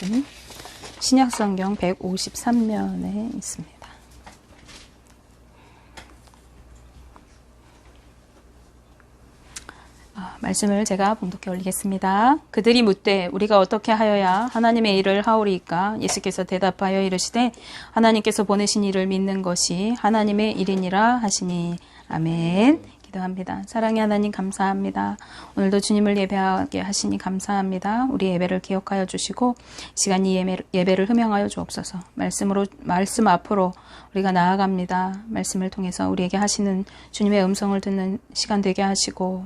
말씀 신약성경 153면에 있습니다. 말씀을 제가 봉독해 올리겠습니다. 그들이 묻되 우리가 어떻게 하여야 하나님의 일을 하오리이까? 예수께서 대답하여 이르시되 하나님께서 보내신 이를 믿는 것이 하나님의 일이니라 하시니. 아멘. 기도합니다. 사랑의 하나님 감사합니다. 오늘도 주님을 예배하게 하시니 감사합니다. 우리 예배를 기억하여 주시고 시간 이 예배를 흠양하여 주옵소서. 말씀 앞으로 우리가 나아갑니다. 말씀을 통해서 우리에게 하시는 주님의 음성을 듣는 시간 되게 하시고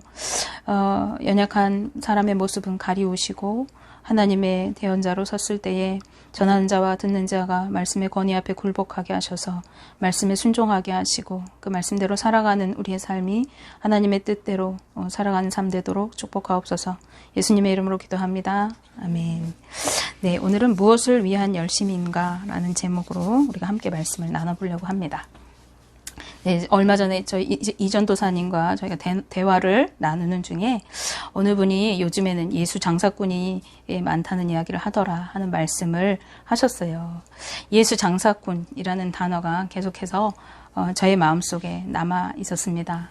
연약한 사람의 모습은 가리우시고 하나님의 대언자로 섰을 때에 전하는 자와 듣는 자가 말씀의 권위 앞에 굴복하게 하셔서 말씀에 순종하게 하시고 그 말씀대로 살아가는 우리의 삶이 하나님의 뜻대로 살아가는 삶 되도록 축복하옵소서. 예수님의 이름으로 기도합니다. 아멘. 네, 오늘은 무엇을 위한 열심인가 라는 제목으로 우리가 함께 말씀을 나눠보려고 합니다. 네, 얼마 전에 저희 이전도사님과 저희가 대화를 나누는 중에 어느 분이 요즘에는 예수 장사꾼이 많다는 이야기를 하더라 하는 말씀을 하셨어요. 예수 장사꾼이라는 단어가 계속해서 저의 마음속에 남아 있었습니다.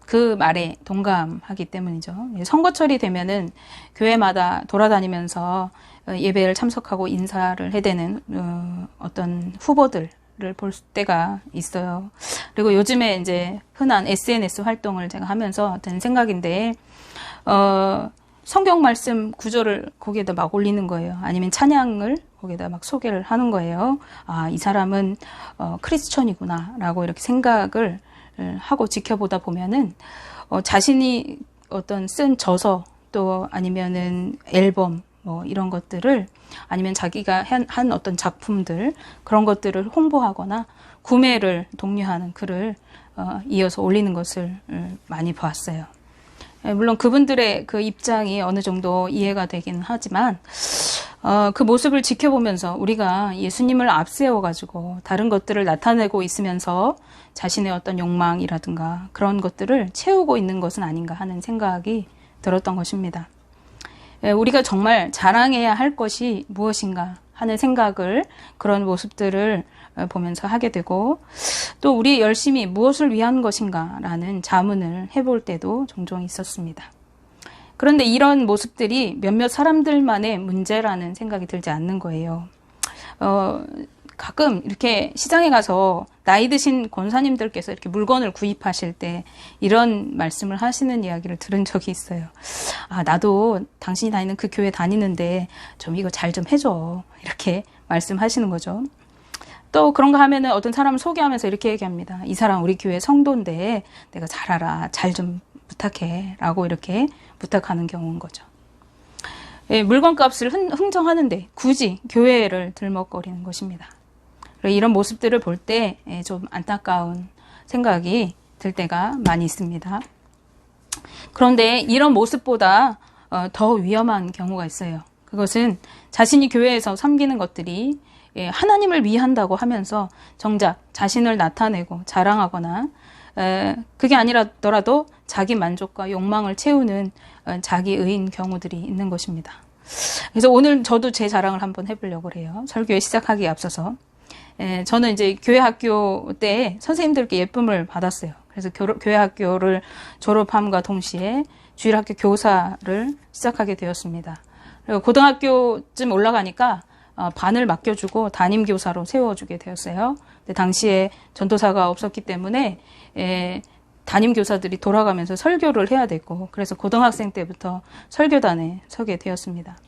그 말에 동감하기 때문이죠. 선거철이 되면은 교회마다 돌아다니면서 예배를 참석하고 인사를 해대는 어떤 후보들 를 볼 때가 있어요. 그리고 요즘에 이제 흔한 SNS 활동을 제가 하면서 든 생각인데, 성경 말씀 구절을 거기에다 막 올리는 거예요. 아니면 찬양을 거기에다 막 소개를 하는 거예요. 아, 이 사람은 크리스천이구나 라고 이렇게 생각을 하고 지켜보다 보면은 자신이 어떤 쓴 저서 또 아니면은 앨범 뭐 이런 것들을 아니면 자기가 한 어떤 작품들 그런 것들을 홍보하거나 구매를 독려하는 글을 이어서 올리는 것을 많이 보았어요. 물론 그분들의 그 입장이 어느 정도 이해가 되긴 하지만 그 모습을 지켜보면서 우리가 예수님을 앞세워가지고 다른 것들을 나타내고 있으면서 자신의 어떤 욕망이라든가 그런 것들을 채우고 있는 것은 아닌가 하는 생각이 들었던 것입니다. 우리가 정말 자랑해야 할 것이 무엇인가 하는 생각을 그런 모습들을 보면서 하게 되고 또 우리의 열심이 무엇을 위한 것인가 라는 자문을 해볼 때도 종종 있었습니다. 그런데 이런 모습들이 몇몇 사람들만의 문제라는 생각이 들지 않는 거예요. 가끔 이렇게 시장에 가서 나이 드신 권사님들께서 이렇게 물건을 구입하실 때 이런 말씀을 하시는 이야기를 들은 적이 있어요. 아, 나도 당신이 다니는 그 교회 다니는데 좀 이거 잘 좀 해줘. 이렇게 말씀하시는 거죠. 또 그런가 하면은 어떤 사람을 소개하면서 이렇게 얘기합니다. 이 사람 우리 교회 성도인데 내가 잘 알아. 잘 좀 부탁해. 라고 이렇게 부탁하는 경우인 거죠. 물건값을 흥정하는데 굳이 교회를 들먹거리는 것입니다. 이런 모습들을 볼 때 좀 안타까운 생각이 들 때가 많이 있습니다. 그런데 이런 모습보다 더 위험한 경우가 있어요. 그것은 자신이 교회에서 섬기는 것들이 하나님을 위한다고 하면서 정작 자신을 나타내고 자랑하거나 그게 아니라더라도 자기 만족과 욕망을 채우는 자기의인 경우들이 있는 것입니다. 그래서 오늘 저도 제 자랑을 한번 해보려고 해요. 설교에 시작하기에 앞서서. 저는 이제 교회 학교 때 선생님들께 예쁨을 받았어요. 그래서 교회 학교를 졸업함과 동시에 주일학교 교사를 시작하게 되었습니다. 그리고 고등학교쯤 올라가니까 반을 맡겨주고 담임교사로 세워주게 되었어요. 근데 당시에 전도사가 없었기 때문에 담임교사들이 돌아가면서 설교를 해야 됐고 그래서 고등학생 때부터 설교단에 서게 되었습니다.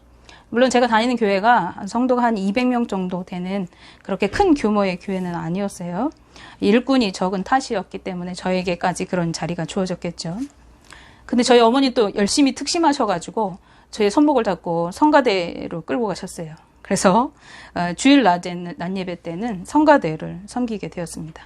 물론 제가 다니는 교회가 성도가 한 200명 정도 되는 그렇게 큰 규모의 교회는 아니었어요. 일꾼이 적은 탓이었기 때문에 저에게까지 그런 자리가 주어졌겠죠. 근데 저희 어머니 또 열심히 특심하셔가지고 저의 손목을 잡고 성가대로 끌고 가셨어요. 그래서 주일 낮 예배 때는 성가대를 섬기게 되었습니다.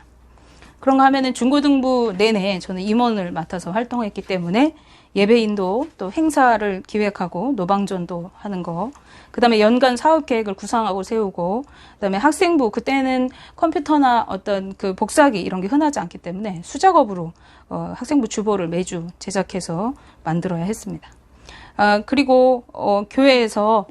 그런가 하면은 중고등부 내내 저는 임원을 맡아서 활동했기 때문에 예배인도 또 행사를 기획하고 노방전도 하는 거, 그 다음에 연간 사업 계획을 구상하고 세우고, 그 다음에 학생부, 그때는 컴퓨터나 어떤 그 복사기 이런 게 흔하지 않기 때문에 수작업으로 학생부 주보를 매주 제작해서 만들어야 했습니다. 그리고 교회에서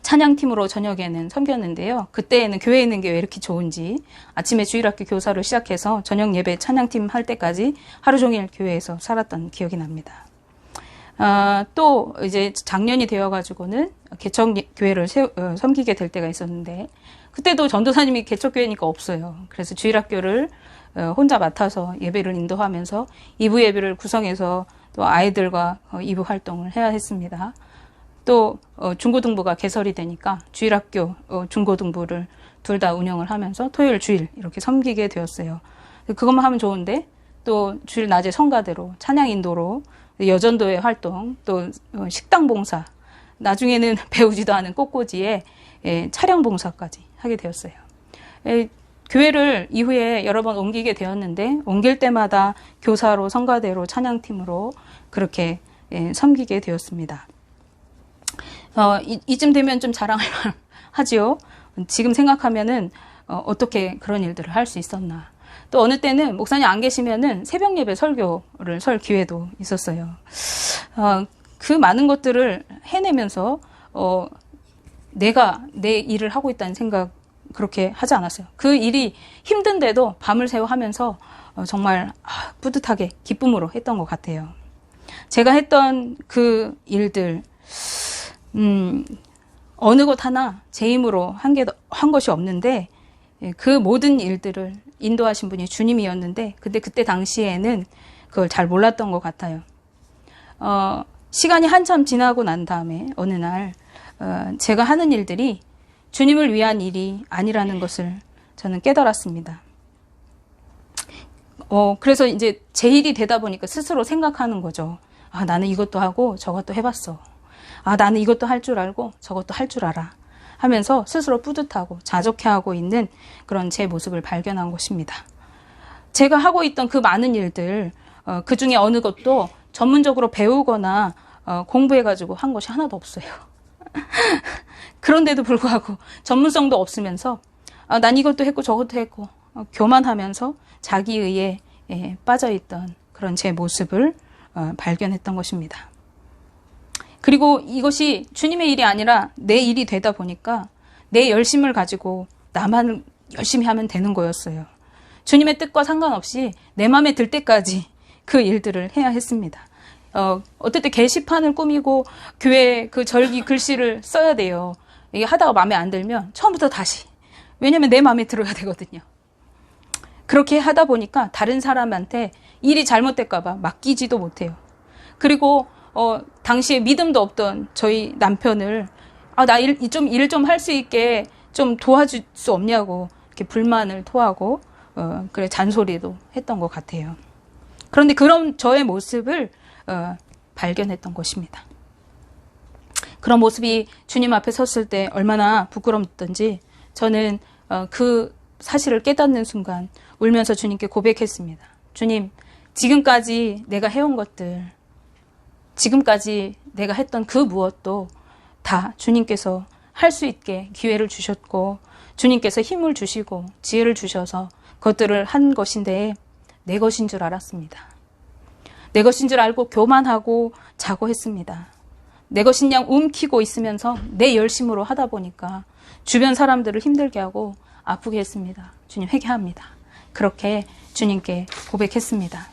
찬양팀으로 저녁에는 섬겼는데요. 그때에는 교회에 있는 게 왜 이렇게 좋은지 아침에 주일학교 교사로 시작해서 저녁 예배 찬양팀 할 때까지 하루 종일 교회에서 살았던 기억이 납니다. 또 이제 작년이 되어가지고는 개척교회를 섬기게 될 때가 있었는데 그때도 전도사님이 개척교회니까 없어요. 그래서 주일학교를 혼자 맡아서 예배를 인도하면서 2부 예배를 구성해서 또 아이들과 2부 활동을 해야 했습니다. 또 중고등부가 개설이 되니까 주일학교, 중고등부를 둘 다 운영을 하면서 토요일, 주일 이렇게 섬기게 되었어요. 그것만 하면 좋은데 또 주일 낮에 성가대로 찬양 인도로 여전도의 활동, 또 식당 봉사, 나중에는 배우지도 않은 꽃꽂이에 차량 봉사까지 하게 되었어요. 교회를 이후에 여러 번 옮기게 되었는데 옮길 때마다 교사로 성가대로 찬양팀으로 그렇게 섬기게 되었습니다. 이쯤 되면 좀 자랑할 만하지요. 지금 생각하면은 어떻게 그런 일들을 할 수 있었나. 또 어느 때는 목사님 안 계시면은 새벽 예배 설교를 설 기회도 있었어요. 그 많은 것들을 해내면서 내가 내 일을 하고 있다는 생각 그렇게 하지 않았어요. 그 일이 힘든데도 밤을 새워 하면서 정말 뿌듯하게 기쁨으로 했던 것 같아요. 제가 했던 그 일들 어느 것 하나 제 힘으로 한 것이 없는데 그 모든 일들을 인도하신 분이 주님이었는데 근데 그때 당시에는 그걸 잘 몰랐던 것 같아요. 시간이 한참 지나고 난 다음에 어느 날 제가 하는 일들이 주님을 위한 일이 아니라는 것을 저는 깨달았습니다. 그래서 이제 제 일이 되다 보니까 스스로 생각하는 거죠. 나는 이것도 하고 저것도 해봤어. 나는 이것도 할 줄 알고 저것도 할 줄 알아. 하면서 스스로 뿌듯하고 자족해하고 있는 그런 제 모습을 발견한 것입니다. 제가 하고 있던 그 많은 일들, 그 중에 어느 것도 전문적으로 배우거나 공부해가지고 한 것이 하나도 없어요. 그런데도 불구하고 전문성도 없으면서 난 이것도 했고 저것도 했고 교만하면서 자기의에 빠져있던 그런 제 모습을 발견했던 것입니다. 그리고 이것이 주님의 일이 아니라 내 일이 되다 보니까 내 열심을 가지고 나만 열심히 하면 되는 거였어요. 주님의 뜻과 상관없이 내 마음에 들 때까지 그 일들을 해야 했습니다. 어떨 때 게시판을 꾸미고 교회 그 절기 글씨를 써야 돼요. 이게 하다가 마음에 안 들면 처음부터 다시. 왜냐면 내 마음에 들어야 되거든요. 그렇게 하다 보니까 다른 사람한테 일이 잘못될까 봐 맡기지도 못해요. 그리고 당시에 믿음도 없던 저희 남편을 나 일 좀 할 수 있게 좀 도와줄 수 없냐고 이렇게 불만을 토하고 그래 잔소리도 했던 것 같아요. 그런데 그런 저의 모습을 발견했던 것입니다. 그런 모습이 주님 앞에 섰을 때 얼마나 부끄럽던지 저는 그 사실을 깨닫는 순간 울면서 주님께 고백했습니다. 주님, 지금까지 내가 해온 것들, 지금까지 내가 했던 그 무엇도 다 주님께서 할 수 있게 기회를 주셨고 주님께서 힘을 주시고 지혜를 주셔서 그것들을 한 것인데 내 것인 줄 알았습니다. 내 것인 줄 알고 교만하고 자고했습니다. 내 것인 양 움키고 있으면서 내 열심으로 하다 보니까 주변 사람들을 힘들게 하고 아프게 했습니다. 주님 회개합니다. 그렇게 주님께 고백했습니다.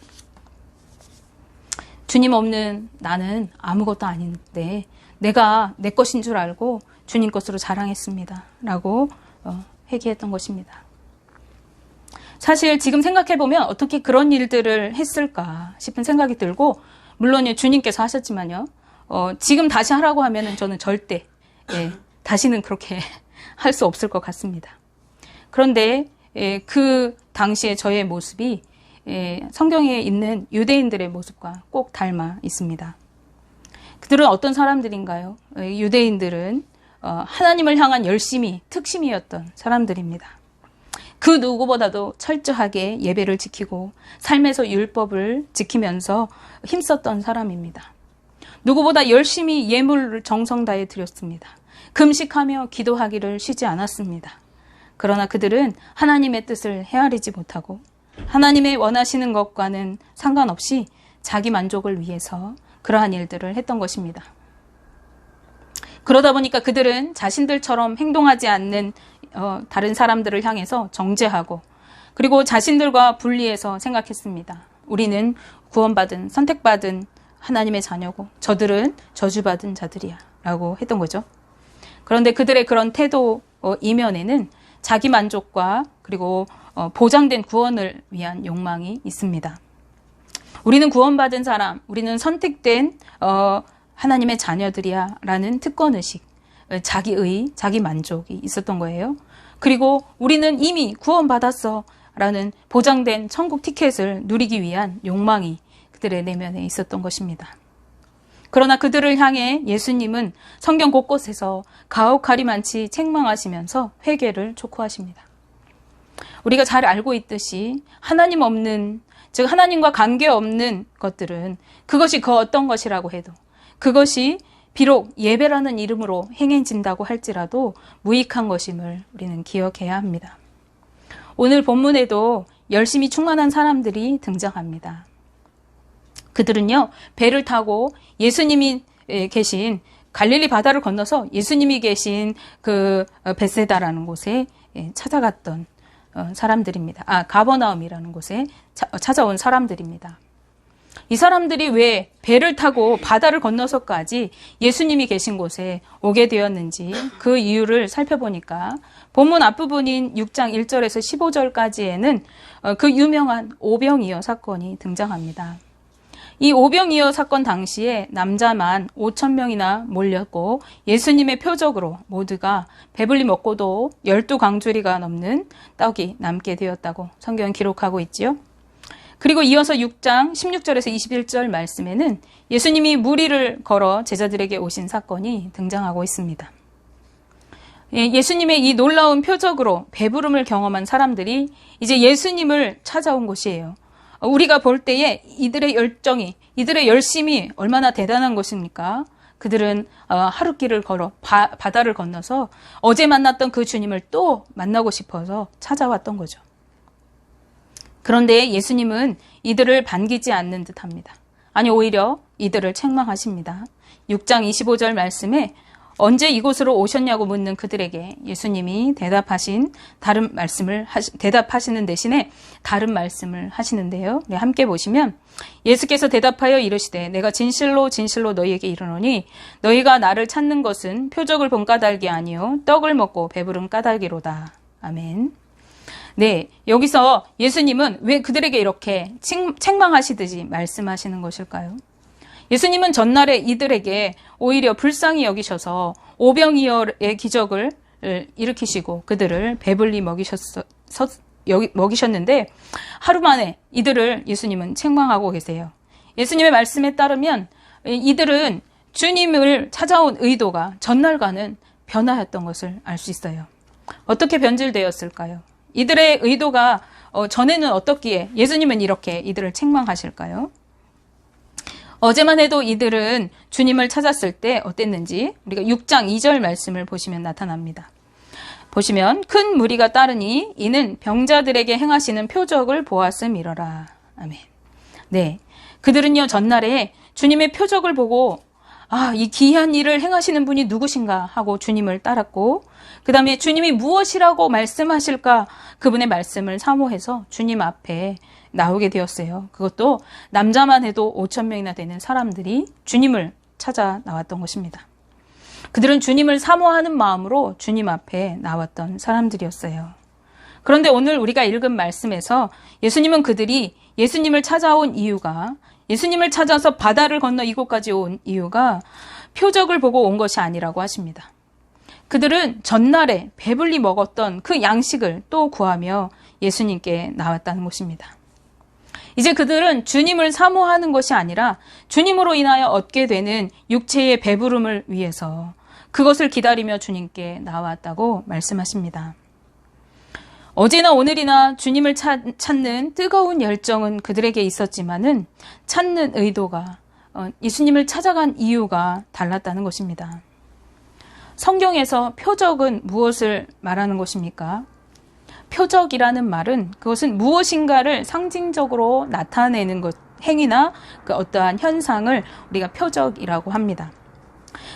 주님 없는 나는 아무것도 아닌데 내가 내 것인 줄 알고 주님 것으로 자랑했습니다. 라고 회개했던 것입니다. 사실 지금 생각해보면 어떻게 그런 일들을 했을까 싶은 생각이 들고 물론 주님께서 하셨지만요. 지금 다시 하라고 하면 저는 절대 다시는 그렇게 할 수 없을 것 같습니다. 그런데 그 당시에 저의 모습이 성경에 있는 유대인들의 모습과 꼭 닮아 있습니다. 그들은 어떤 사람들인가요? 유대인들은 하나님을 향한 열심이 특심이었던 사람들입니다. 그 누구보다도 철저하게 예배를 지키고 삶에서 율법을 지키면서 힘썼던 사람입니다. 누구보다 열심히 예물을 정성 다해 드렸습니다. 금식하며 기도하기를 쉬지 않았습니다. 그러나 그들은 하나님의 뜻을 헤아리지 못하고 하나님의 원하시는 것과는 상관없이 자기 만족을 위해서 그러한 일들을 했던 것입니다. 그러다 보니까 그들은 자신들처럼 행동하지 않는 다른 사람들을 향해서 정죄하고 그리고 자신들과 분리해서 생각했습니다. 우리는 구원받은 선택받은 하나님의 자녀고 저들은 저주받은 자들이야 라고 했던 거죠. 그런데 그들의 그런 태도 이면에는 자기 만족과 그리고 보장된 구원을 위한 욕망이 있습니다. 우리는 구원받은 사람, 우리는 선택된 하나님의 자녀들이야 라는 특권의식, 자기의, 자기 만족이 있었던 거예요. 그리고 우리는 이미 구원받았어 라는 보장된 천국 티켓을 누리기 위한 욕망이 그들의 내면에 있었던 것입니다. 그러나 그들을 향해 예수님은 성경 곳곳에서 가혹하리만치 책망하시면서 회개를 촉구하십니다. 우리가 잘 알고 있듯이 하나님 없는, 즉 하나님과 관계없는 것들은 그것이 그 어떤 것이라고 해도 그것이 비록 예배라는 이름으로 행해진다고 할지라도 무익한 것임을 우리는 기억해야 합니다. 오늘 본문에도 열심히 충만한 사람들이 등장합니다. 그들은요, 배를 타고 예수님이 계신 갈릴리 바다를 건너서 예수님이 계신 그 벳세다라는 곳에 찾아갔던 사람들입니다. 가버나움이라는 곳에 찾아온 사람들입니다. 이 사람들이 왜 배를 타고 바다를 건너서까지 예수님이 계신 곳에 오게 되었는지 그 이유를 살펴보니까 본문 앞부분인 6장 1절에서 15절까지에는 그 유명한 오병이어 사건이 등장합니다. 이 오병이어 사건 당시에 남자만 5,000명이나 몰렸고 예수님의 표적으로 모두가 배불리 먹고도 12광주리가 넘는 떡이 남게 되었다고 성경은 기록하고 있지요. 그리고 이어서 6장 16절에서 21절 말씀에는 예수님이 무리를 걸어 제자들에게 오신 사건이 등장하고 있습니다. 예수님의 이 놀라운 표적으로 배부름을 경험한 사람들이 이제 예수님을 찾아온 곳이에요. 우리가 볼 때에 이들의 열정이, 이들의 열심이 얼마나 대단한 것입니까? 그들은 하루길을 걸어 바다를 건너서 어제 만났던 그 주님을 또 만나고 싶어서 찾아왔던 거죠. 그런데 예수님은 이들을 반기지 않는 듯합니다. 아니, 오히려 이들을 책망하십니다. 6장 25절 말씀에 언제 이곳으로 오셨냐고 묻는 그들에게 예수님이 대답하시는 대신에 다른 말씀을 하시는데요. 네, 함께 보시면 예수께서 대답하여 이르시되 내가 진실로 진실로 너희에게 이르노니 너희가 나를 찾는 것은 표적을 본 까닭이 아니요 떡을 먹고 배부른 까닭이로다. 아멘. 네, 여기서 예수님은 왜 그들에게 이렇게 책망하시듯이 말씀하시는 것일까요? 예수님은 전날에 이들에게 오히려 불쌍히 여기셔서 오병이어의 기적을 일으키시고 그들을 배불리 먹이셨는데 하루 만에 이들을 예수님은 책망하고 계세요. 예수님의 말씀에 따르면 이들은 주님을 찾아온 의도가 전날과는 변화였던 것을 알 수 있어요. 어떻게 변질되었을까요? 이들의 의도가 전에는 어떻기에 예수님은 이렇게 이들을 책망하실까요? 어제만 해도 이들은 주님을 찾았을 때 어땠는지 우리가 6장 2절 말씀을 보시면 나타납니다. 보시면 큰 무리가 따르니 이는 병자들에게 행하시는 표적을 보았음이러라. 아멘. 네, 그들은요 전날에 주님의 표적을 보고 이 귀한 일을 행하시는 분이 누구신가 하고 주님을 따랐고 그 다음에 주님이 무엇이라고 말씀하실까 그분의 말씀을 사모해서 주님 앞에 나오게 되었어요. 그것도 남자만 해도 5,000명이나 되는 사람들이 주님을 찾아 나왔던 것입니다. 그들은 주님을 사모하는 마음으로 주님 앞에 나왔던 사람들이었어요. 그런데 오늘 우리가 읽은 말씀에서 예수님은 그들이 예수님을 찾아온 이유가 예수님을 찾아서 바다를 건너 이곳까지 온 이유가 표적을 보고 온 것이 아니라고 하십니다. 그들은 전날에 배불리 먹었던 그 양식을 또 구하며 예수님께 나왔다는 것입니다. 이제 그들은 주님을 사모하는 것이 아니라 주님으로 인하여 얻게 되는 육체의 배부름을 위해서 그것을 기다리며 주님께 나왔다고 말씀하십니다. 어제나 오늘이나 주님을 찾는 뜨거운 열정은 그들에게 있었지만은 찾는 의도가 예수님을 찾아간 이유가 달랐다는 것입니다. 성경에서 표적은 무엇을 말하는 것입니까? 표적이라는 말은 그것은 무엇인가를 상징적으로 나타내는 것, 행위나 그 어떠한 현상을 우리가 표적이라고 합니다.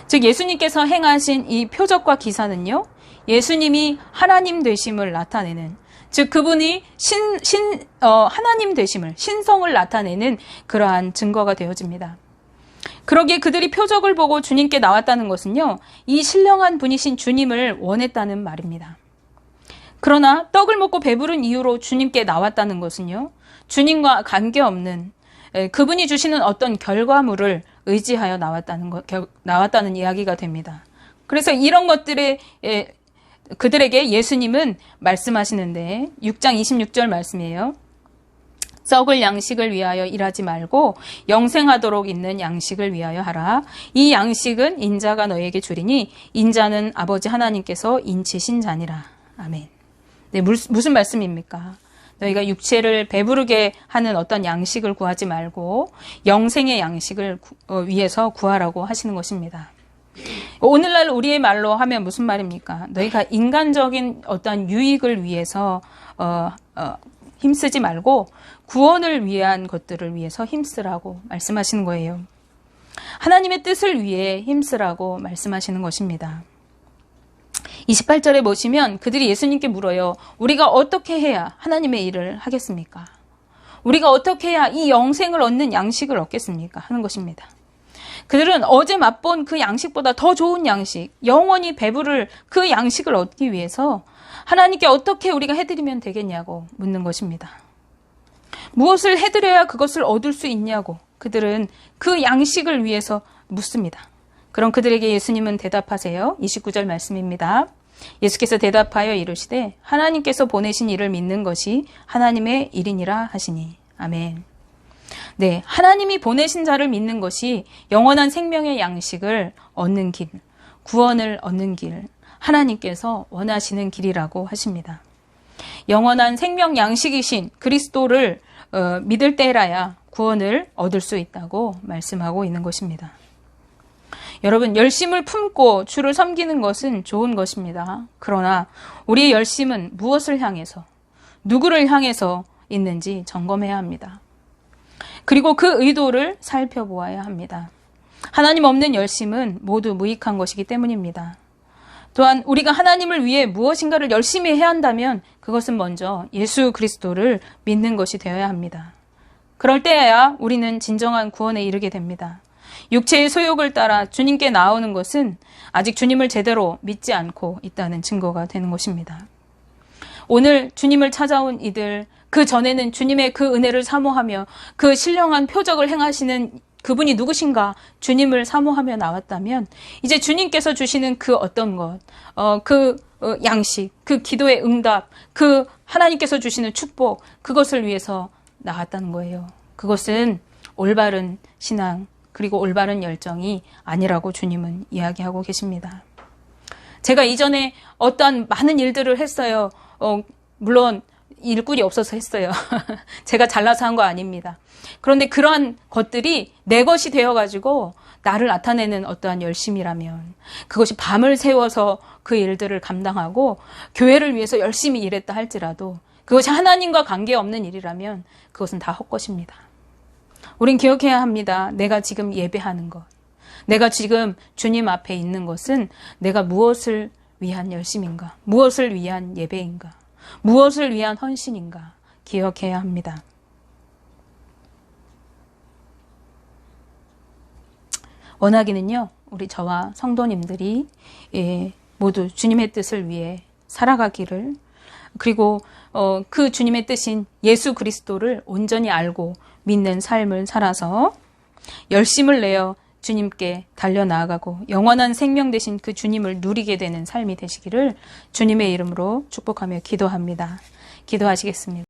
즉 예수님께서 행하신 이 표적과 기사는요, 예수님이 하나님 되심을 나타내는, 즉 그분이 하나님 되심을, 신성을 나타내는 그러한 증거가 되어집니다. 그러기에 그들이 표적을 보고 주님께 나왔다는 것은요, 이 신령한 분이신 주님을 원했다는 말입니다. 그러나 떡을 먹고 배부른 이유로 주님께 나왔다는 것은요, 주님과 관계없는 그분이 주시는 어떤 결과물을 의지하여 나왔다는 이야기가 됩니다. 그래서 이런 것들에 그들에게 예수님은 말씀하시는데 6장 26절 말씀이에요. 썩을 양식을 위하여 일하지 말고 영생하도록 있는 양식을 위하여 하라. 이 양식은 인자가 너에게 주리니 인자는 아버지 하나님께서 인치신 자니라. 아멘. 네, 무슨 말씀입니까? 너희가 육체를 배부르게 하는 어떤 양식을 구하지 말고 영생의 양식을 위해서 구하라고 하시는 것입니다. 오늘날 우리의 말로 하면 무슨 말입니까? 너희가 인간적인 어떤 유익을 위해서 힘쓰지 말고 구원을 위한 것들을 위해서 힘쓰라고 말씀하시는 거예요. 하나님의 뜻을 위해 힘쓰라고 말씀하시는 것입니다. 28절에 보시면 그들이 예수님께 물어요. 우리가 어떻게 해야 하나님의 일을 하겠습니까? 우리가 어떻게 해야 이 영생을 얻는 양식을 얻겠습니까? 하는 것입니다. 그들은 어제 맛본 그 양식보다 더 좋은 양식, 영원히 배부를 그 양식을 얻기 위해서 하나님께 어떻게 우리가 해드리면 되겠냐고 묻는 것입니다. 무엇을 해드려야 그것을 얻을 수 있냐고 그들은 그 양식을 위해서 묻습니다. 그럼 그들에게 예수님은 대답하세요. 29절 말씀입니다. 예수께서 대답하여 이르시되 하나님께서 보내신 이를 믿는 것이 하나님의 일이니라 하시니. 아멘. 네, 하나님이 보내신 자를 믿는 것이 영원한 생명의 양식을 얻는 길, 구원을 얻는 길, 하나님께서 원하시는 길이라고 하십니다. 영원한 생명 양식이신 그리스도를 믿을 때라야 구원을 얻을 수 있다고 말씀하고 있는 것입니다. 여러분, 열심을 품고 주를 섬기는 것은 좋은 것입니다. 그러나 우리의 열심은 무엇을 향해서, 누구를 향해서 있는지 점검해야 합니다. 그리고 그 의도를 살펴보아야 합니다. 하나님 없는 열심은 모두 무익한 것이기 때문입니다. 또한 우리가 하나님을 위해 무엇인가를 열심히 해야 한다면 그것은 먼저 예수 그리스도를 믿는 것이 되어야 합니다. 그럴 때야 우리는 진정한 구원에 이르게 됩니다. 육체의 소욕을 따라 주님께 나오는 것은 아직 주님을 제대로 믿지 않고 있다는 증거가 되는 것입니다. 오늘 주님을 찾아온 이들, 그 전에는 주님의 그 은혜를 사모하며 그 신령한 표적을 행하시는 그분이 누구신가 주님을 사모하며 나왔다면 이제 주님께서 주시는 그 어떤 것, 양식, 그 기도의 응답, 그 하나님께서 주시는 축복, 그것을 위해서 나왔다는 거예요. 그것은 올바른 신앙, 그리고 올바른 열정이 아니라고 주님은 이야기하고 계십니다. 제가 이전에 어떠한 많은 일들을 했어요. 물론 일꾼이 없어서 했어요. 제가 잘나서 한 거 아닙니다. 그런데 그러한 것들이 내 것이 되어가지고 나를 나타내는 어떠한 열심이라면 그것이 밤을 새워서 그 일들을 감당하고 교회를 위해서 열심히 일했다 할지라도 그것이 하나님과 관계없는 일이라면 그것은 다 헛것입니다. 우린 기억해야 합니다. 내가 지금 예배하는 것, 내가 지금 주님 앞에 있는 것은 내가 무엇을 위한 열심인가, 무엇을 위한 예배인가, 무엇을 위한 헌신인가 기억해야 합니다. 원하기는요, 우리 저와 성도님들이 모두 주님의 뜻을 위해 살아가기를, 그리고 그 주님의 뜻인 예수 그리스도를 온전히 알고 믿는 삶을 살아서 열심을 내어 주님께 달려나아가고 영원한 생명 되신 그 주님을 누리게 되는 삶이 되시기를 주님의 이름으로 축복하며 기도합니다. 기도하시겠습니다.